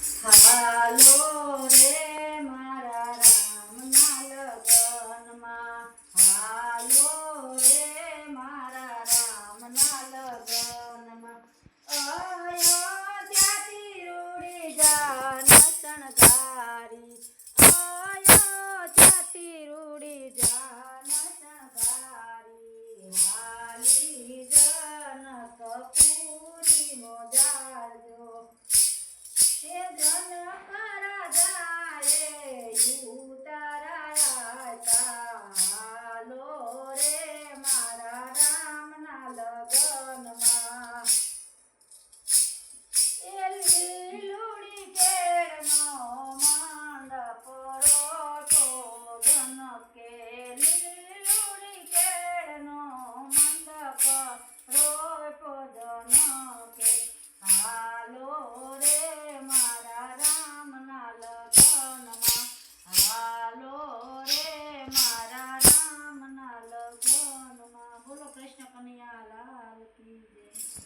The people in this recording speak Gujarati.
હાલો રે મારા રામના લગનમાં, હાલો રે મારા રામના લગનમાં. અયોધ્યાથી રૂડી જાન શણગારી, અયોધ્યાથી રૂડી જાન શણગારી. હાલી જનકપુરી મોજાડજો, એ જનક રાજાએ ઉતારા હતા. હાલો રે મારા રામના લગનમાં, એ લીલુડી કેળનો મંડપ રોટો જનકે, લીલુડી કેળનો મંડપ રોટો જનકે. હાલો રે મારા રામના લગનમાં, હાલો રે મારા રામના લગનમાં. બોલો કૃષ્ણ કનૈયા લાલ કી જય.